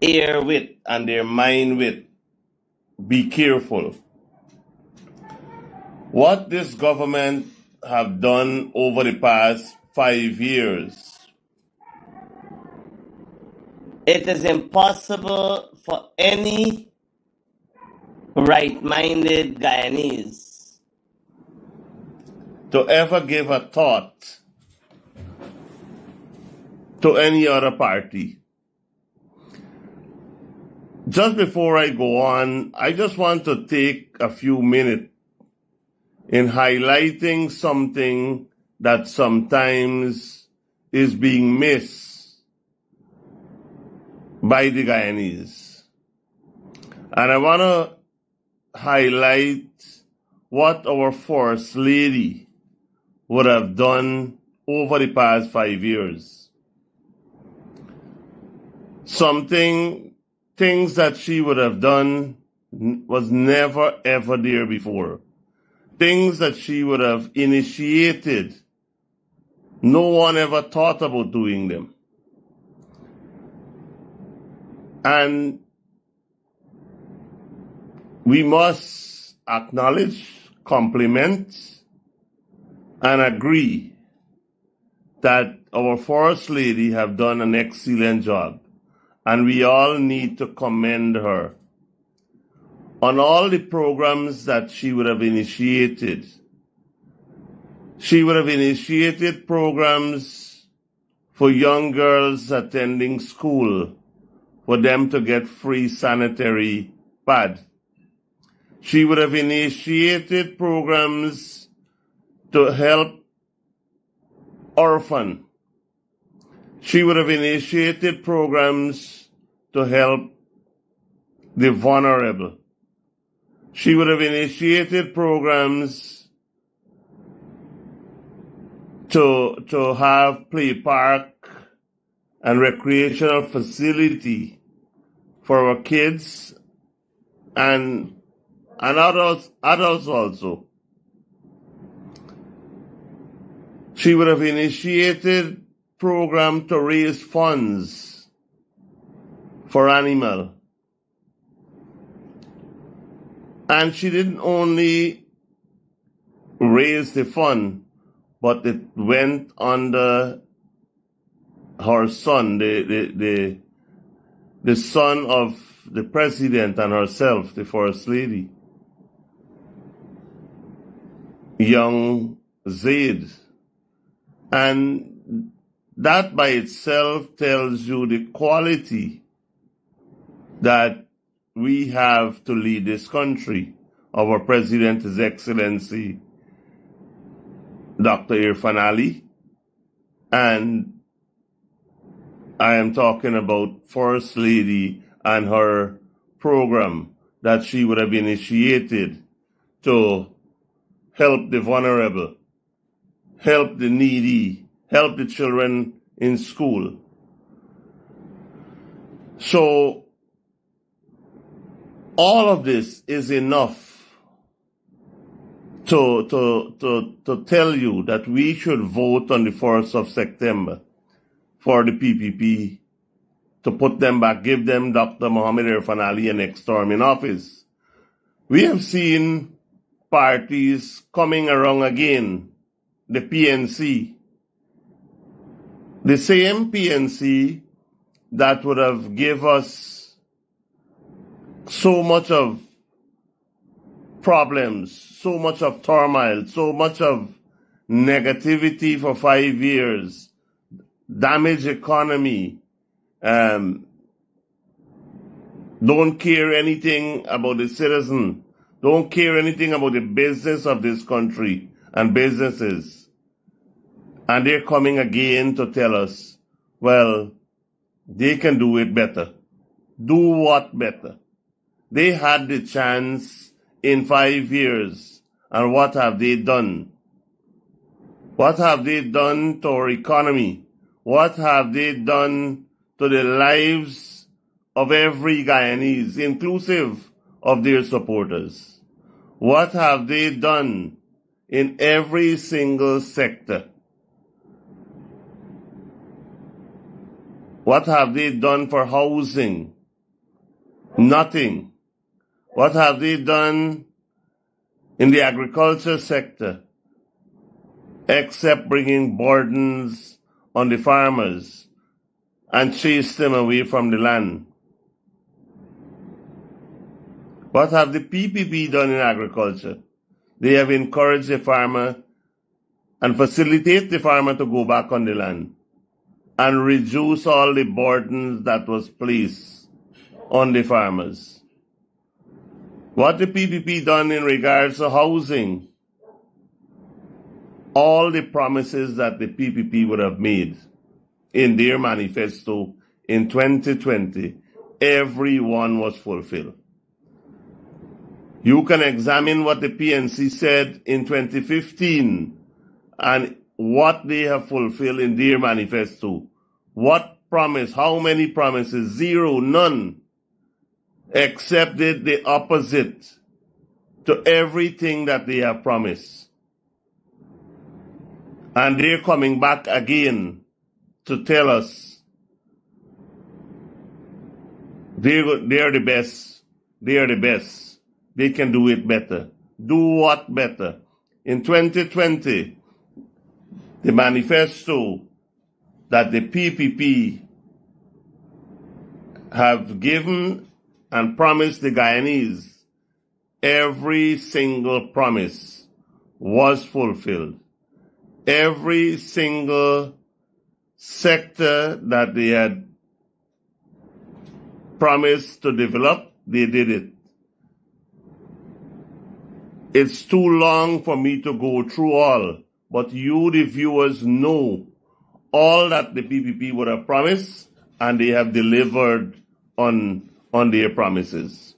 ear with and their mind with. Be careful. What this government have done over the past 5 years, it is impossible for any right-minded Guyanese to ever give a thought to any other party. Just before I go on, I just want to take a few minutes in highlighting something that sometimes is being missed by the Guyanese. And I want to highlight what our First Lady would have done over the past 5 years. Things that she would have done was never ever there before. Things that she would have initiated, no one ever thought about doing them. And we must acknowledge, compliment, and agree that our First Lady have done an excellent job. And we all need to commend her on all the programs that she would have initiated. She would have initiated programs for young girls attending school, for them to get free sanitary pad. She would have initiated programs to help orphans. She would have initiated programs to help the vulnerable. She would have initiated programs to have play park and recreational facility for our kids and adults also. She would have initiated program to raise funds for animal. And she didn't only raise the fund, but it went under her son, the son of the president and herself, the First Lady, young Zaid. And that by itself tells you the quality that we have to lead this country. Our President, His Excellency, Dr. Irfaan Ali, and I am talking about First Lady and her program that she would have initiated to help the vulnerable, help the needy, help the children in school. So all of this is enough to tell you that we should vote on the 1st of September for the PPP to put them back, give them Dr. Mohammed Irfaan Ali a next term in office. We have seen parties coming around again, the PNC. The same PNC that would have give us so much of problems, so much of turmoil, so much of negativity for 5 years, damaged economy, don't care anything about the citizen, don't care anything about the business of this country and businesses. And they're coming again to tell us, well, they can do it better. Do what better? They had the chance in 5 years, and what have they done? What have they done to our economy? What have they done to the lives of every Guyanese, inclusive of their supporters? What have they done in every single sector? What have they done for housing? Nothing. What have they done in the agriculture sector except bringing burdens on the farmers and chase them away from the land? What have the PPP done in agriculture? They have encouraged the farmer and facilitate the farmer to go back on the land and reduce all the burdens that was placed on the farmers. What the PPP done in regards to housing? All the promises that the PPP would have made in their manifesto in 2020, every one was fulfilled. You can examine what the PNC said in 2015 and what they have fulfilled in their manifesto. What promise? How many promises? Zero, none. Except the opposite to everything that they have promised. And they're coming back again to tell us they're the best. They are the best. They can do it better. Do what better? In 2020, the manifesto that the PPP have given and promised the Guyanese, every single promise was fulfilled. Every single sector that they had promised to develop, they did it. It's too long for me to go through all, but you, the viewers, know all that the PPP would have promised, and they have delivered on their promises.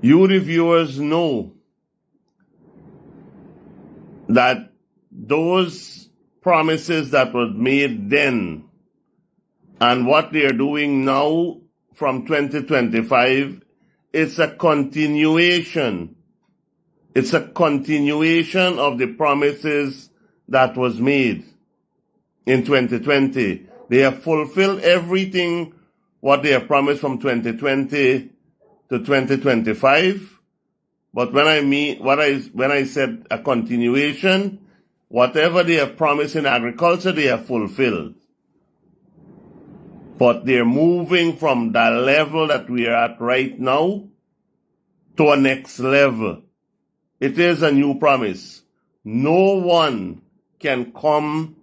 You, the viewers, know that those promises that were made then and what they are doing now from 2025, it's a continuation. It's a continuation of the promises that was made in 2020. They have fulfilled everything what they have promised from 2020 to 2025. But when I said a continuation, whatever they have promised in agriculture, they have fulfilled. But they're moving from the level that we are at right now to a next level. It is a new promise. No one can come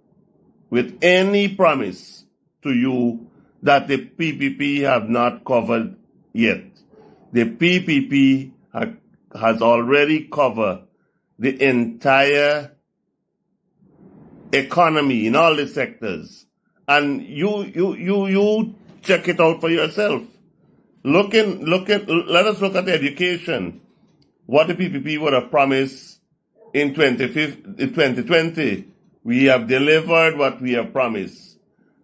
with any promise to you that the PPP have not covered yet. The PPP has already covered the entire economy in all the sectors. And you check it out for yourself. Let us look at education. What the PPP would have promised in 2020. We have delivered what we have promised.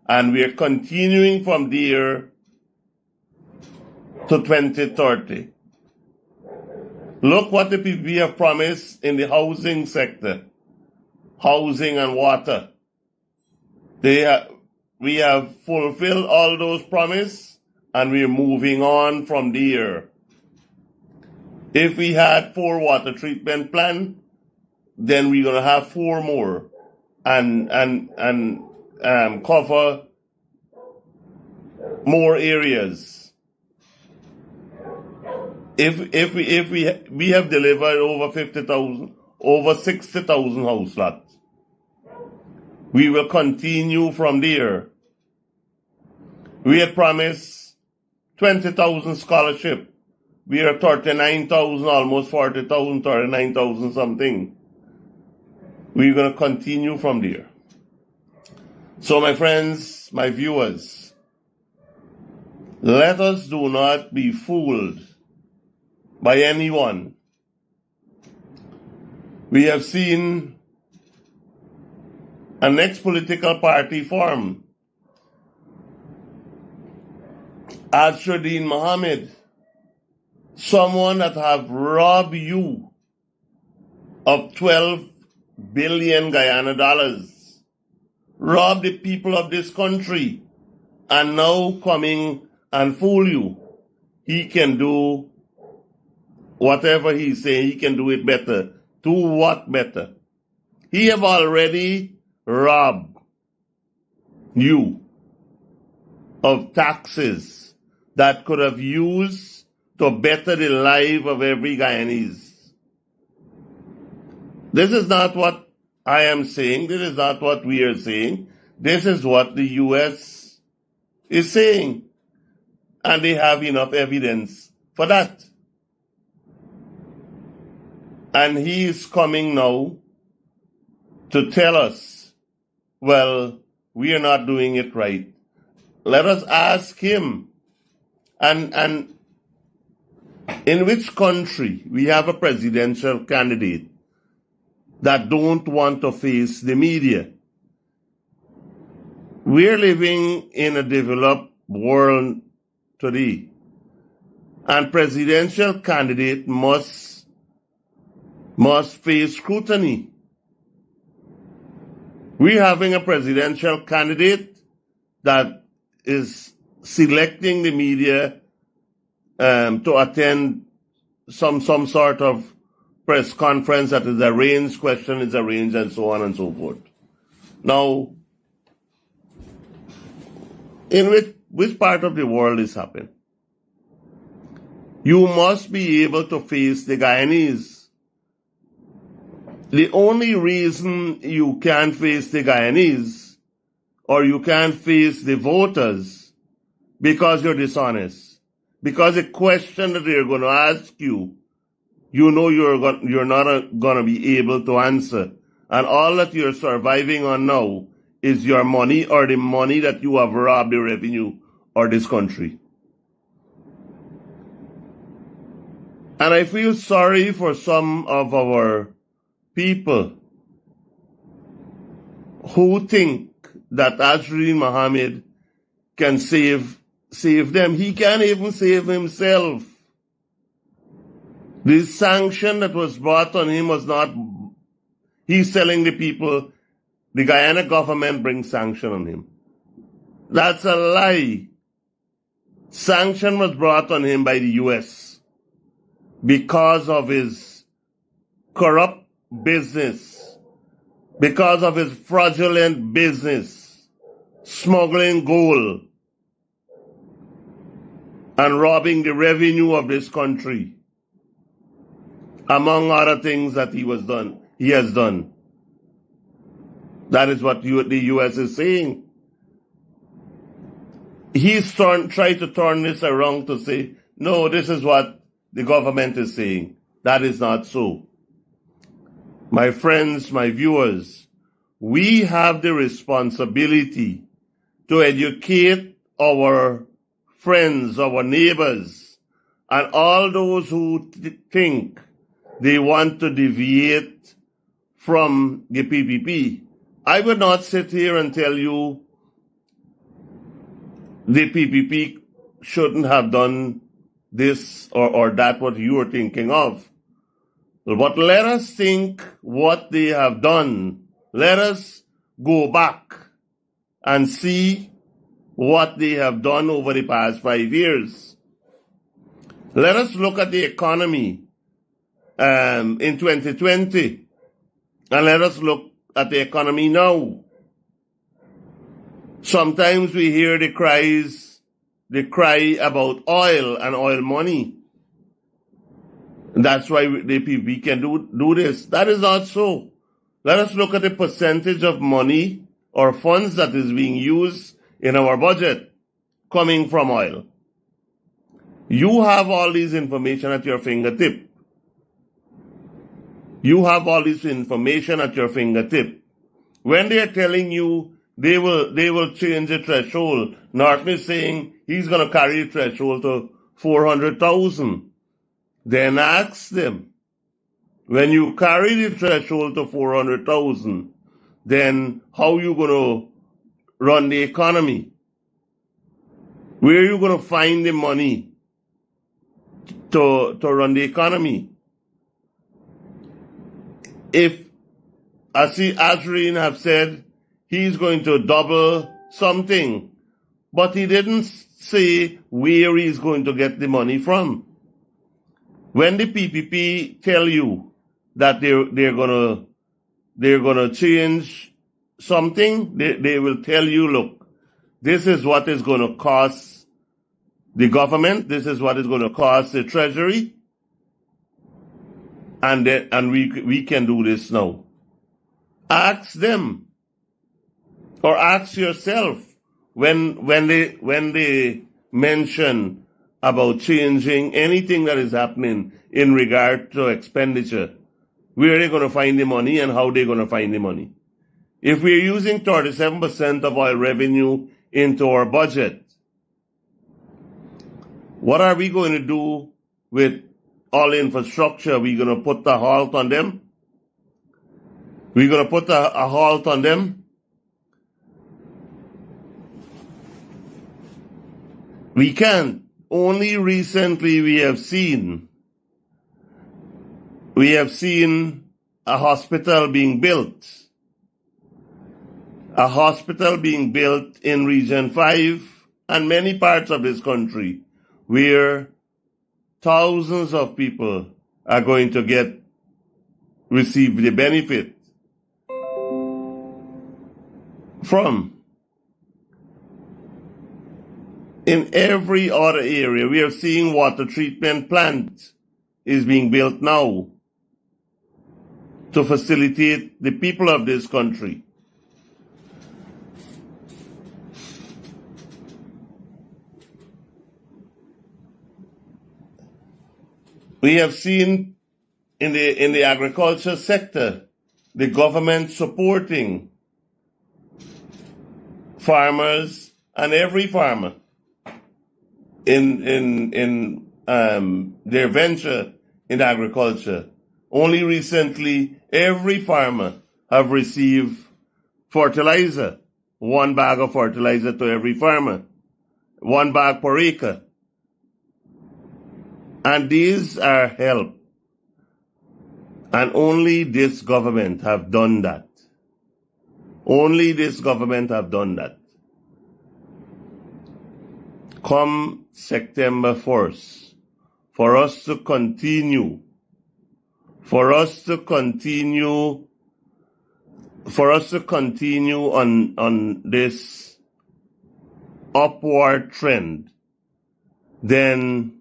And we are continuing from there to 2030. Look what the PPP have promised in the housing sector. Housing and water. We have fulfilled all those promises, and we're moving on from there. If we had 4 water treatment plants, then we're gonna have 4 more, and cover more areas. If we have delivered over 50,000, over 60,000 house lots, we will continue from there. We had promised 20,000 scholarship. We are 39,000, almost 40,000, 39,000 something. We're going to continue from there. So my friends, my viewers, let us do not be fooled by anyone. We have seen a next political party form. Ashuddin Mohammed, someone that have robbed you of 12 billion Guyana dollars, robbed the people of this country, and now coming and fool you. he can do whatever he's saying, he can do it better. Do what better? He have already robbed you of taxes that could have used to better the life of every Guyanese. This is not what I am saying. This is not what we are saying. This is what the U.S. is saying. And they have enough evidence for that. And he is coming now to tell us, well, we are not doing it right. Let us ask him. And in which country we have a presidential candidate that don't want to face the media? We're living in a developed world today, and presidential candidate must face scrutiny. We're having a presidential candidate that is selecting the media to attend some sort of press conference that is arranged, question is arranged, and so on and so forth. Now, in which part of the world is happening? You must be able to face the Guyanese. The only reason you can't face the Guyanese or you can't face the voters because you're dishonest. Because the question that they're going to ask you, you know you're not going to be able to answer. And all that you're surviving on now is your money or the money that you have robbed the revenue or this country. And I feel sorry for some of our people who think that Azrin Mohammed can save them. He can't even save himself. The sanction that was brought on him was not, he's telling the people, the Guyana government brings sanction on him. That's a lie. Sanction was brought on him by the U.S. because of his corrupt business, because of his fraudulent business, smuggling gold and robbing the revenue of this country, among other things that he has done. That is what the U.S. is saying. He's tried to turn this around to say, no, this is what the government is saying. That is not so. My friends, my viewers, we have the responsibility to educate our friends, our neighbors, and all those who think they want to deviate from the PPP. I would not sit here and tell you the PPP shouldn't have done this or that, what you are thinking of. But let us think what they have done. Let us go back and see what they have done over the past 5 years. Let us look at the economy in 2020, and let us look at the economy now. Sometimes we hear the cry about oil and oil money. That's why we can do this. That is not so. Let us look at the percentage of money or funds that is being used in our budget coming from oil. You have all this information at your fingertip. You have all this information at your fingertip. When they are telling you they will change the threshold, Norton is saying he's going to carry the threshold to 400,000. Then ask them, when you carry the threshold to 400,000, then how are you going to run the economy? Where are you going to find the money to run the economy? If, as Azrin have said, he's going to double something, but he didn't say where he's going to get the money from. When the PPP tell you that they're gonna change something, they will tell you, look, this is what is going to cost the government, this is what is going to cost the treasury, and we can do this now. Ask them, or ask yourself, when they mention about changing anything that is happening in regard to expenditure, where are they going to find the money and how they're going to find the money? If we're using 37% of oil revenue into our budget, what are we going to do with all infrastructure? We're going to put a halt on them? We're going to put a halt on them? We can't. Only recently we have seen a hospital being built. A hospital being built in Region 5 and many parts of this country where thousands of people are going to receive the benefit from. In every other area, we are seeing water treatment plant is being built now to facilitate the people of this country. We have seen in the agriculture sector, the government supporting farmers and every farmer in their venture in agriculture. Only recently, every farmer have received fertilizer, 1 bag of fertilizer to every farmer, 1 bag per acre. And these are help. And only this government have done that. Only this government have done that. Come September 1st, for us to continue on this upward trend, then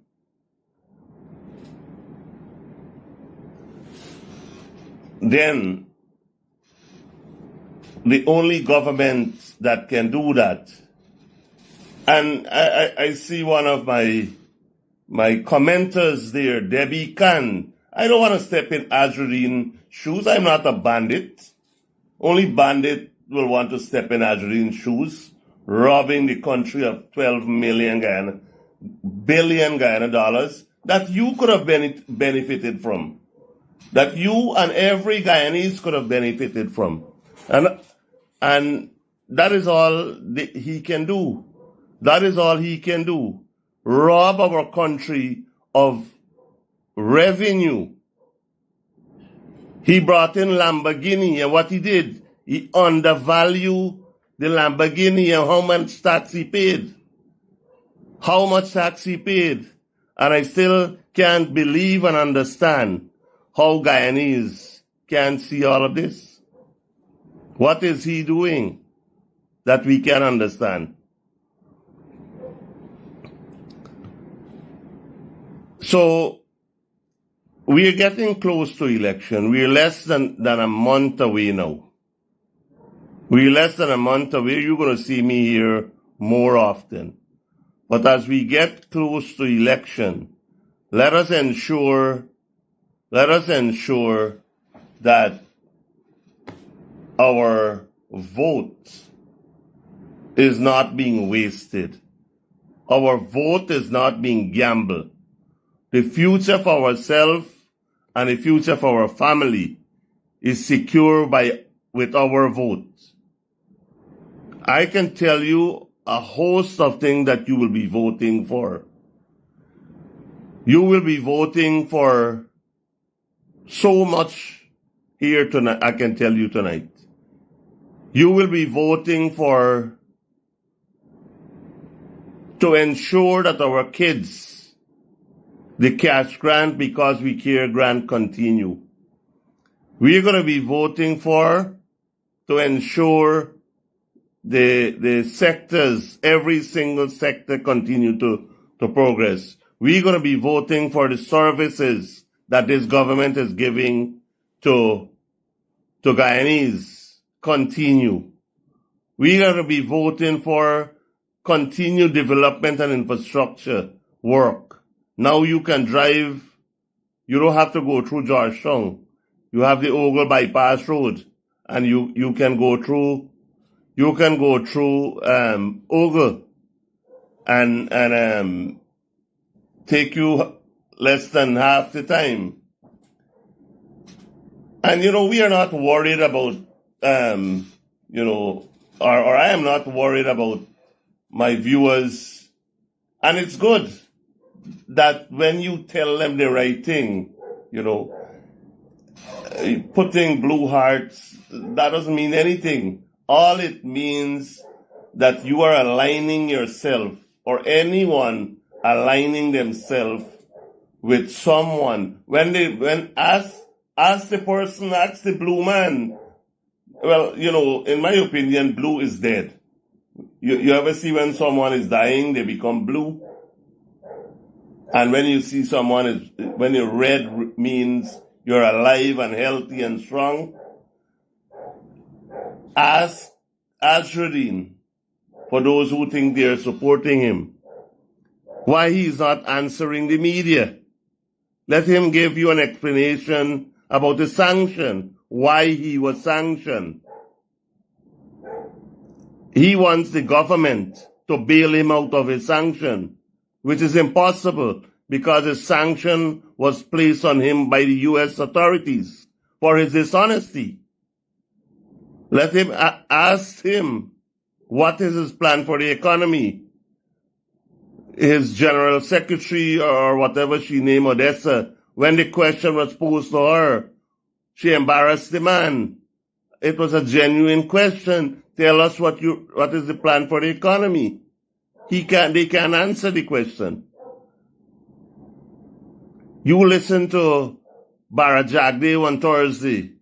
the only government that can do that, and I see one of my commenters there, Debbie Khan. I don't want to step in Azrine's shoes. I'm not a bandit. Only bandit will want to step in Azrine's shoes, robbing the country of 12 billion Guyana dollars that you could have benefited from, that you and every Guyanese could have benefited from. And that is all he can do. That is all he can do. Rob our country of revenue. He brought in Lamborghini, and what he did, he undervalued the Lamborghini and how much tax he paid. How much tax he paid. And I still can't believe and understand how Guyanese can't see all of this. What is he doing that we can understand? So we're getting close to election. We're less than a month away now. We're less than a month away. You're going to see me here more often. But as we get close to election, let us ensure that our vote is not being wasted. Our vote is not being gambled. The future for ourselves and the future for our family is secure with our vote. I can tell you a host of things that you will be voting for. You will be voting for so much here tonight, I can tell you tonight. You will be voting for to ensure that our kids, the cash grant because we care grant continue. We're going to be voting to ensure the sectors, every single sector continue to progress. We're going to be voting for the services that this government is giving to Guyanese continue. We're going to be voting for continued development and infrastructure work. Now you can drive, you don't have to go through Georgetown. You have the Ogle Bypass Road, and you can go through Ogle and take you less than half the time. And we are not worried about or I am not worried about my viewers. And it's good that when you tell them the right thing, putting blue hearts, that doesn't mean anything. All it means that you are aligning yourself, or anyone aligning themselves with someone. Ask the blue man. Well, in my opinion, blue is dead. You ever see when someone is dying, they become blue? And when you see when you're red means you're alive and healthy and strong. Ask Azruddin, for those who think they're supporting him, why he's not answering the media. Let him give you an explanation about the sanction, why he was sanctioned. He wants the government to bail him out of his sanction, which is impossible because his sanction was placed on him by the U.S. authorities for his dishonesty. Let him ask him what is his plan for the economy. His general secretary or whatever she named, Odessa, when the question was posed to her, she embarrassed the man. It was a genuine question. Tell us what is the plan for the economy. They can't answer the question. You listen to Bara Jagdev on Thursday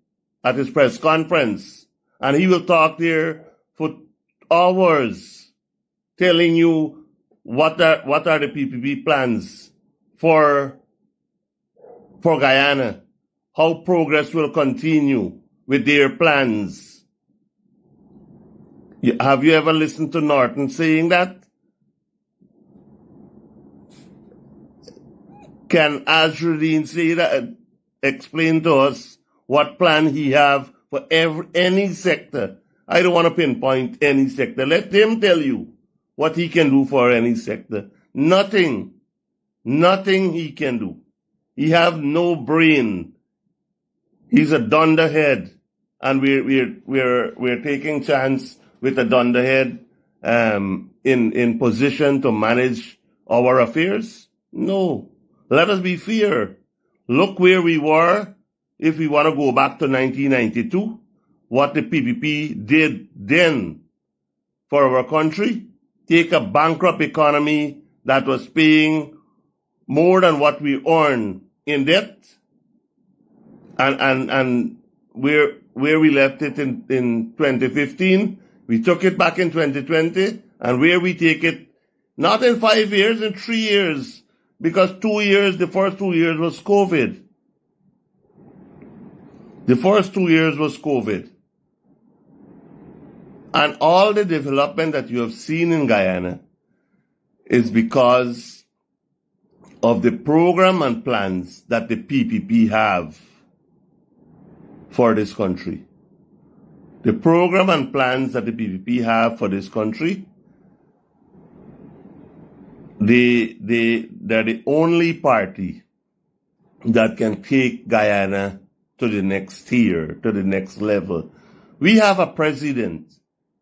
at his press conference, and he will talk there for hours telling you what are the PPP plans for Guyana, how progress will continue with their plans. Have you ever listened to Norton saying that? Can Azruddin say that? Explain to us what plan he have for any sector. I don't want to pinpoint any sector. Let him tell you what he can do for any sector. Nothing he can do. He have no brain. He's a dunderhead, and we're taking chance with a dunderhead in position to manage our affairs. No, let us be fair. Look where we were. If we want to go back to 1992, what the PPP did then for our country, take a bankrupt economy that was paying more than what we earn in debt, and where we left it in 2015, we took it back in 2020, and where we take it, not in 5 years, in 3 years, because the first 2 years was COVID. The first 2 years was COVID. And all the development that you have seen in Guyana is because of the program and plans that the PPP have for this country. The program and plans that the PPP have for this country, they're the only party that can take Guyana to the next tier, to the next level. We have a president.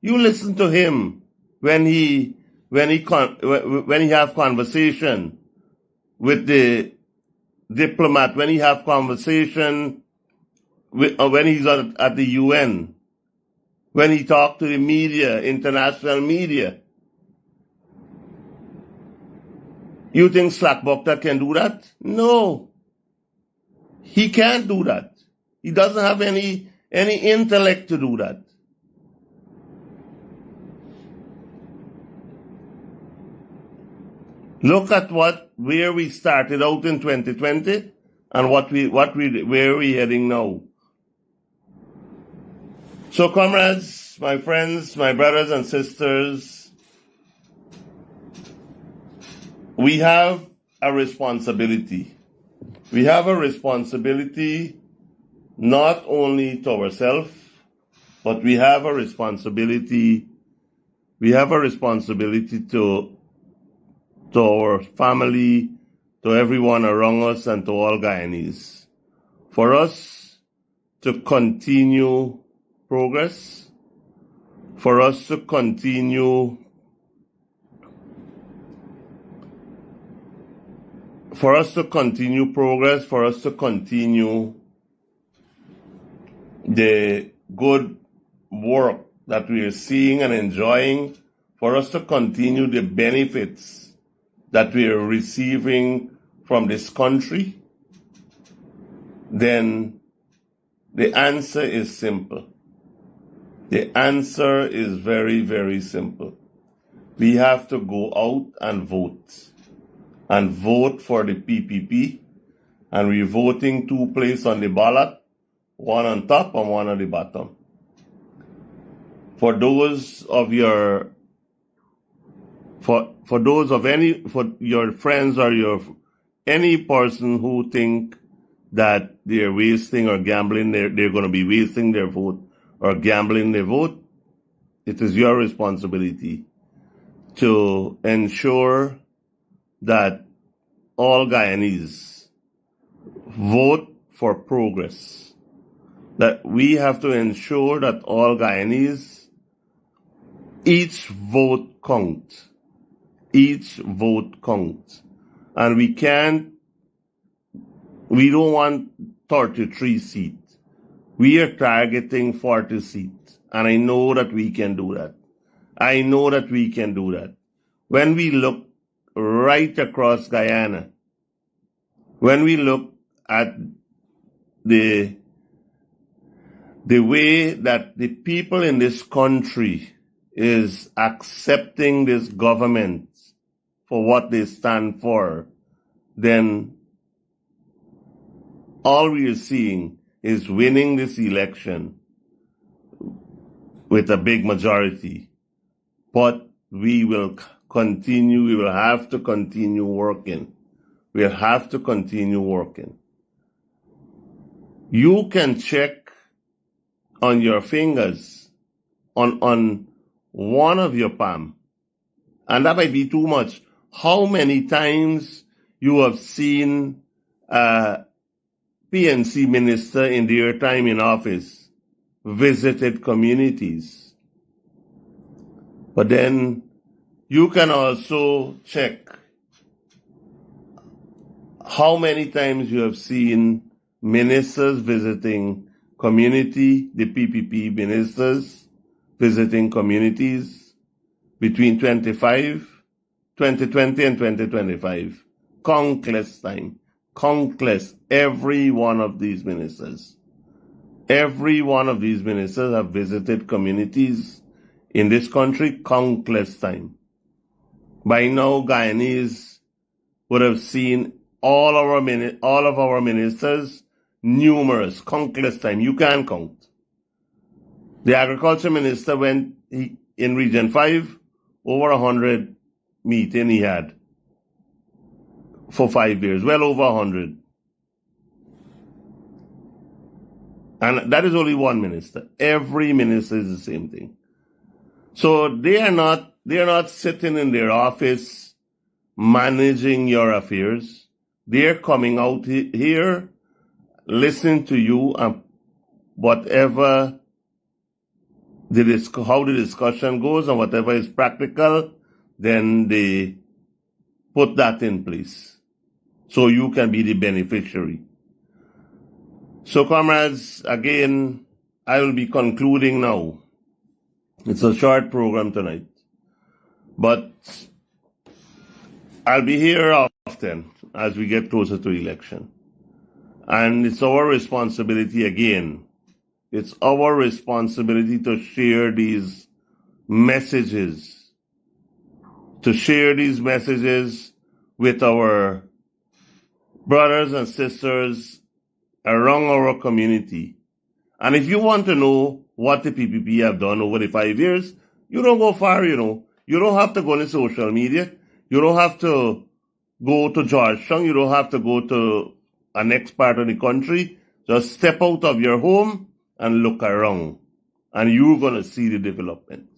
You listen to him when he have conversation with the diplomat, when he have conversation when he's at the UN, when he talked to the media, international media. You think Slack Bokta can do that? No, he can't do that. He doesn't have any intellect to do that. Look at where we started out in 2020 and where we heading now. So, comrades, my friends, my brothers and sisters, we have a responsibility. We have a responsibility not only to ourselves, but we have a responsibility to our family, to everyone around us, and to all Guyanese. For us to continue progress, for us to continue progress, for us to continue the good work that we are seeing and enjoying, for us to continue the benefits that we are receiving from this country, then the answer is simple. The answer is very, very simple. We have to go out and vote for the PPP, and we're voting 2 places on the ballot, one on top and one on the bottom. For those of your friends or any person who think that they're wasting or gambling, they're going to be wasting their vote or gambling their vote, it is your responsibility to ensure that all Guyanese vote for progress. That we have to ensure that all Guyanese, each vote counts. Each vote counts. And we don't want 33 seats. We are targeting 40 seats. And I know that we can do that. When we look right across Guyana, when we look at the way that the people in this country is accepting this government for what they stand for, then all we are seeing is winning this election with a big majority. But we will have to continue working. You can check on your fingers, on one of your palm, and that might be too much, how many times you have seen a PNC minister in their time in office visited communities. But then you can also check how many times you have seen ministers visiting community, the PPP ministers visiting communities between 2020 and 2025. Countless time. Countless. Every one of these ministers have visited communities in this country countless time. By now, Guyanese would have seen all of our ministers numerous, countless time. You can't count. The agriculture minister went in Region 5, over 100 meetings he had for 5 years, well over 100. And that is only one minister. Every minister is the same thing. So they are not sitting in their office managing your affairs. They're coming out here, listening to you, and whatever how the discussion goes and whatever is practical, then they put that in place so you can be the beneficiary. So, comrades, again, I will be concluding now. It's a short program tonight, but I'll be here often as we get closer to election. And it's our responsibility again. It's our responsibility to share these messages, with our brothers and sisters around our community. And if you want to know what the PPP have done over the 5 years, you don't go far, you know. You don't have to go on social media. You don't have to go to Georgetown. You don't have to go to a next part of the country. Just step out of your home and look around. And you're going to see the development.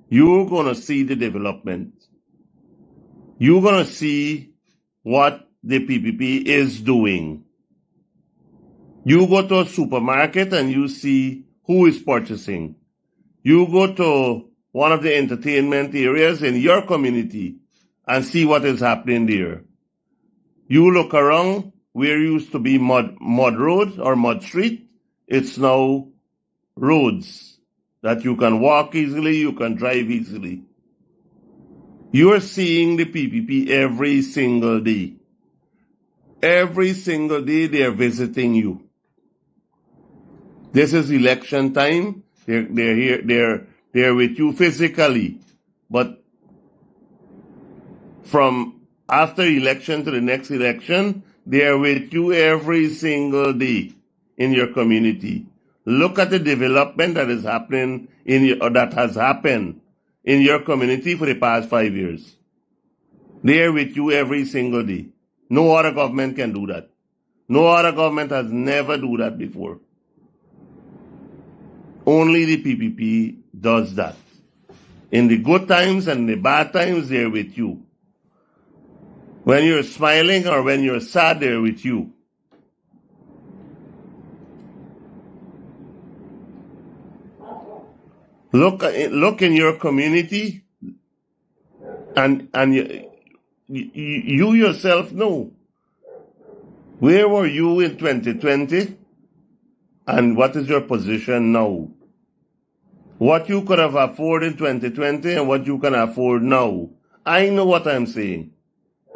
You're going to see the development. You're going to see what the PPP is doing. You go to a supermarket and you see who is purchasing. You go to one of the entertainment areas in your community and see what is happening there. You look around where used to be mud road or mud street. It's now roads that you can walk easily, you can drive easily. You are seeing the PPP every single day. Every single day they are visiting you. This is election time. They're here. They're with you physically, but from after election to the next election, they are with you every single day in your community. Look at the development that is happening that has happened in your community for the past 5 years. They are with you every single day. No other government can do that. No other government has never do that before. Only the PPP does that. In the good times and the bad times, they're with you. When you're smiling or when you're sad, they're with you. Look in your community, and you yourself know. Where were you in 2020? And what is your position now? What you could have afforded in 2020 and what you can afford now. I know what I'm saying.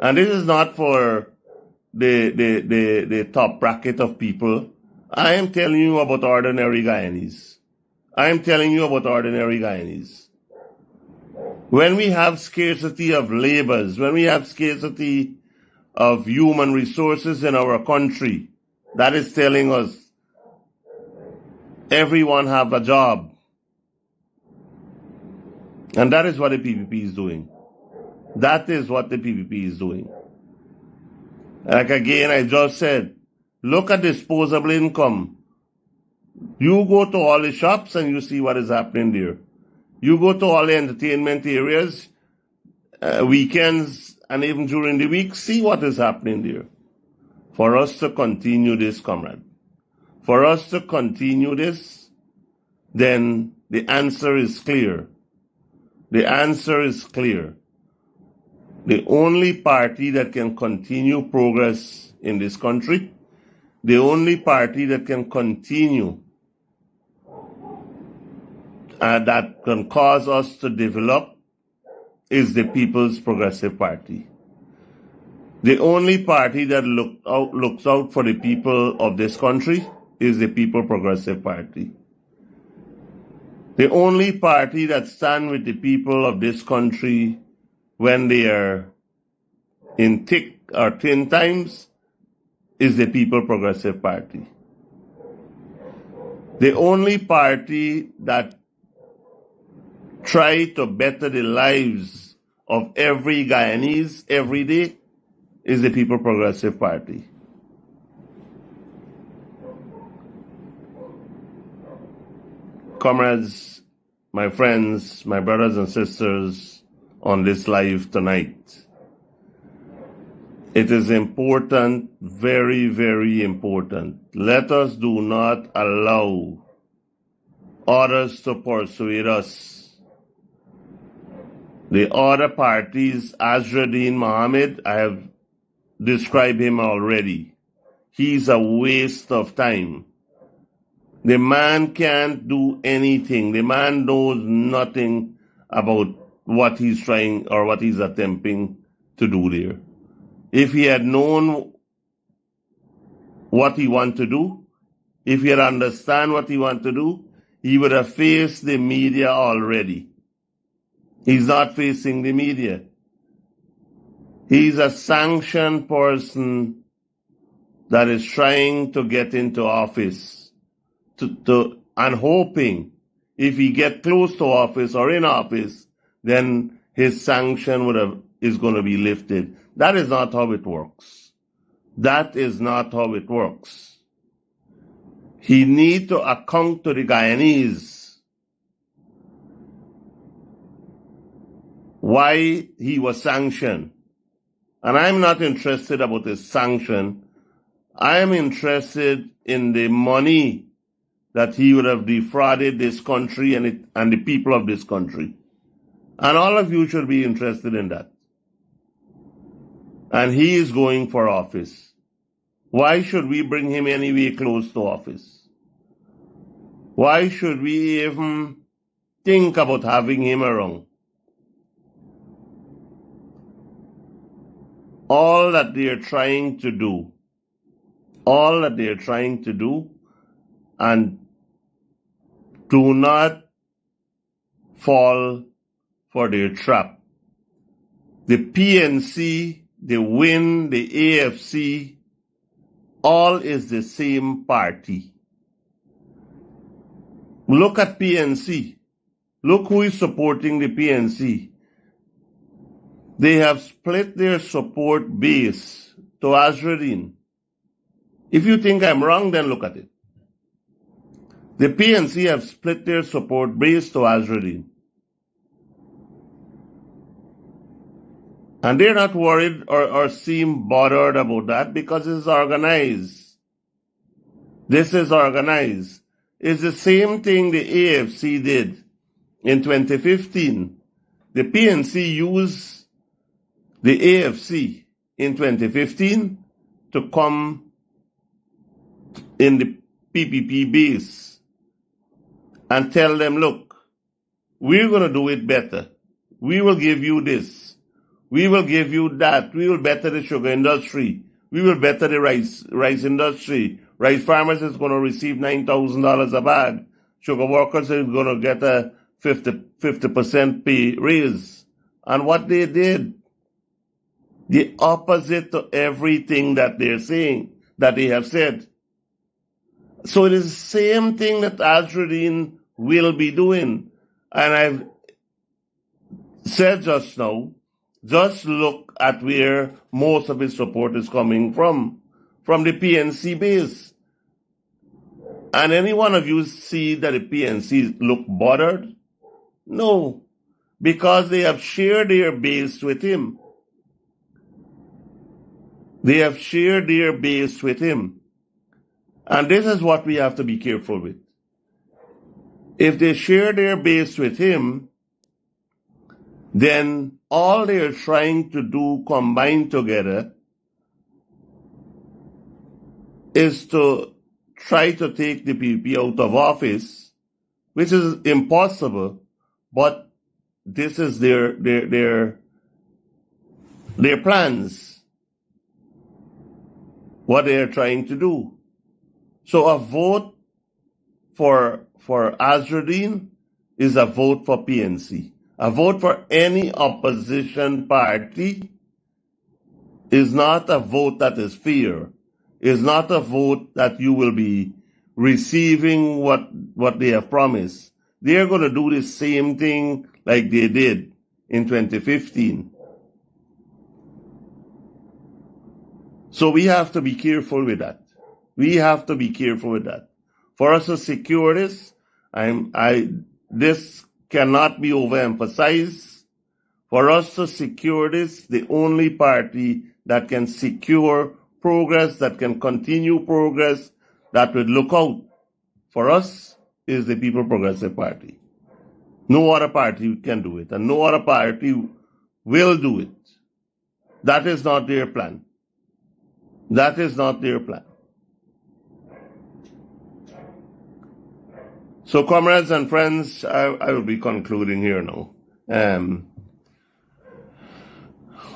And this is not for the top bracket of people. I am telling you about ordinary Guyanese. I am telling you about ordinary Guyanese. When we have scarcity of labors, when we have scarcity of human resources in our country, that is telling us everyone have a job. And that is what the PPP is doing. That is what the PPP is doing. Like again, I just said, look at disposable income. You go to all the shops and you see what is happening there. You go to all the entertainment areas, weekends and even during the week, see what is happening there. For us to continue this, comrade, for us to continue this, then the answer is clear. The answer is clear. The only party that can continue progress in this country, the only party that can continue that can cause us to develop is the People's Progressive Party. The only party that looks out for the people of this country is the People Progressive Party. The only party that stands with the people of this country when they are in thick or thin times is the People Progressive Party. The only party that tries to better the lives of every Guyanese every day is the People Progressive Party. Comrades, my friends, my brothers and sisters on this live tonight, it is important, very, very important. Let us do not allow others to persuade us. The other parties, Azraddin Mohammed, I have described him already. He's a waste of time. The man can't do anything. The man knows nothing about what he's trying or what he's attempting to do there. If he had known what he wanted to do, if he had understand what he wanted to do, he would have faced the media already. He's not facing the media. He's a sanctioned person that is trying to get into office and hoping if he get close to office or in office, then his sanction is going to be lifted. That is not how it works. That is not how it works. He need to account to the Guyanese why he was sanctioned. And I'm not interested about his sanction. I am interested in the money that he would have defrauded this country and the people of this country. And all of you should be interested in that. And he is going for office. Why should we bring him anywhere close to office? Why should we even think about having him around? All that they're trying to do, and do not fall for their trap. The PNC, the WIN, the AFC, all is the same party. Look at PNC. Look who is supporting the PNC. They have split their support base to Azruddin. If you think I'm wrong, then look at it. The PNC have split their support base to Azruddin. And they're not worried or seem bothered about that because it's organized. This is organized. It's the same thing the AFC did in 2015. The PNC used the AFC in 2015 to come in the PPP base and tell them, look, we're going to do it better. We will give you this. We will give you that. We will better the sugar industry. We will better the rice industry. Rice farmers is going to receive $9,000 a bag. Sugar workers is going to get a 50% pay raise. And what they did, the opposite to everything that they're saying, that they have said. So it is the same thing that Azruddin will be doing. And I've said just now, just look at where most of his support is coming from the PNC base. And any one of you see that the PNC look bothered? No, because they have shared their base with him. They have shared their base with him. And this is what we have to be careful with. If they share their base with him, then all they're trying to do combined together is to try to take the PP out of office, which is impossible, but this is their plans, what they are trying to do. So a vote for Azruddin is a vote for PNC. A vote for any opposition party is not a vote that is fair. Is not a vote that you will be receiving what they have promised. They are going to do the same thing like they did in 2015. So we have to be careful with that. We have to be careful with that. For us to secure this, this cannot be overemphasized. For us to secure this, the only party that can secure progress, that can continue progress, that would look out for us is the People Progressive Party. No other party can do it, and no other party will do it. That is not their plan. That is not their plan. So, comrades and friends, I will be concluding here now.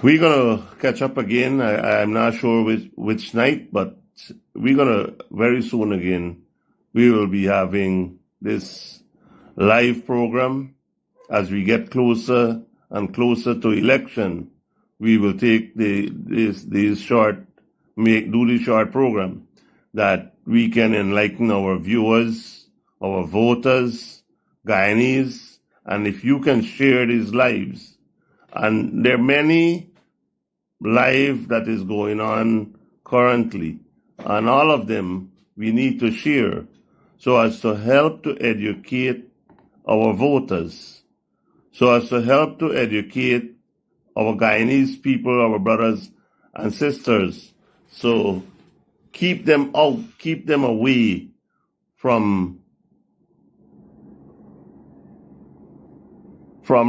We're gonna catch up again. I'm not sure which night, but we're gonna very soon again. We will be having this live program as we get closer and closer to election. We will take these short, do the short program that we can enlighten our viewers, our voters, Guyanese, and if you can share these lives. And there are many live that is going on currently, and all of them we need to share so as to help to educate our voters, so as to help to educate our Guyanese people, our brothers and sisters. So keep them out, keep them away from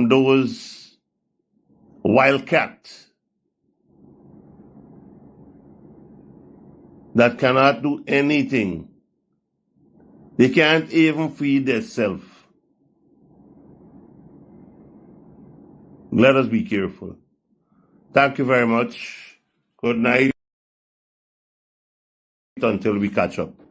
those wildcats that cannot do anything. They can't even feed themselves. Let us be careful. Thank you very much. Good night until we catch up.